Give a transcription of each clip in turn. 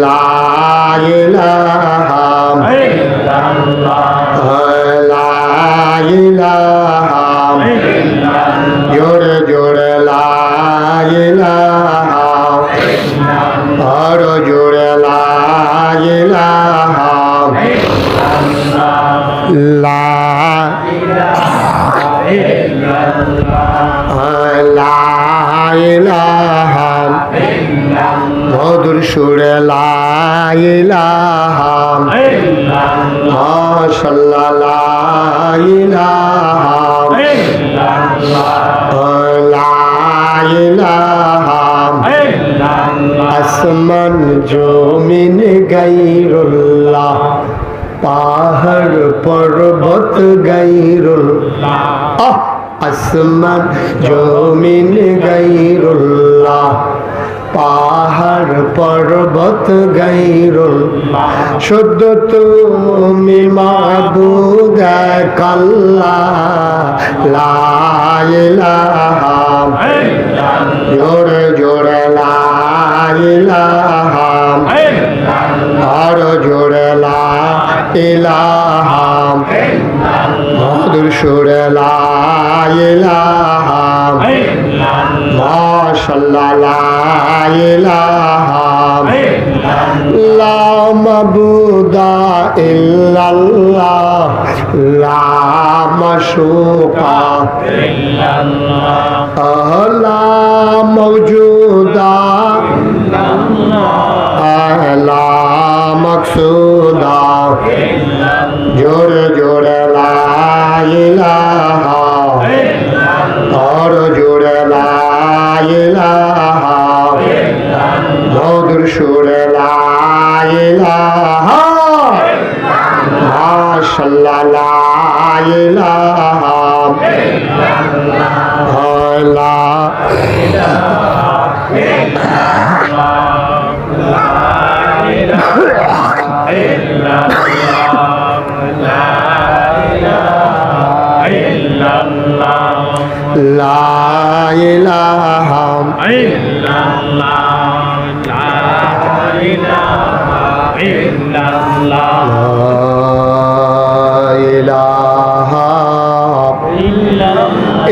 লা ইলাহা ইল্লাল্লাহ লা ইলাহা ইল্লাল্লাহ জোরে জোরে লা ইলাহা ইল্লাল্লাহ আর জোরে লা ইলাহা ইল্লাল্লাহ লা ইলাহা ইল্লাল্লাহ লা ইলাহা ইল্লাল্লাহ মধুর সুরে লা ইলাহা ইল্লাল্লাহ মাশাআল্লাহ লা ইলাহা ইল্লাল্লাহ লা ইলাহা ইল্লাল্লাহ আসমান জমিন গায়রুল্লাহ পাহাড় পর্বত গায়রুল্লাহ আসমান জমিন গায়রুল্লাহ পাহাড় পর্বত গায়রুল্লাহ শুদ্ধ তুমি মাবুদ এক আল্লাহ লা ইলাহা ইল্লাল্লাহ জোরে জোরে লা ইলাহা ইল্লাল্লাহ আর জোরে লা ইলাহা ইল্লাল্লাহ মধুর সুরে লা ইলাহা ইল্লাল্লাহ মাশাআল্লাহ লা ইলাহা ইল্লাল্লাহ লা মাবুদা ইল্লাল্লাহ লা মাশুকা ইল্লাল্লাহ লা মাওজুদা ইল্লাল্লাহ লা মাকসুদা ইল্লাল্লাহ জোরে জোরে লা ইলাহা ইল্লাল্লাহ আর জোরে লা ইলাহা ইল্লাল্লাহ মধুর সুরে লা ইলাহা মাশাআল্লাহ লা ইলাহা ইল্লাল্লাহ লা ইলাহা ইল্লাল্লাহ লা ইলাহা ইল্লাল্লাহ লা ইলাহা ইল্লাল্লাহ লা ইলাহা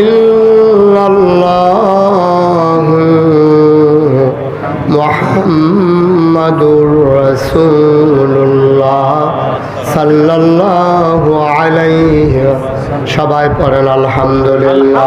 ইল্লাল্লাহ মুহাম্মাদুর রাসূলুল্লাহ সাল্লাল্লাহু আলাইহি সবাই পড়েন আলহামদুলিল্লাহ।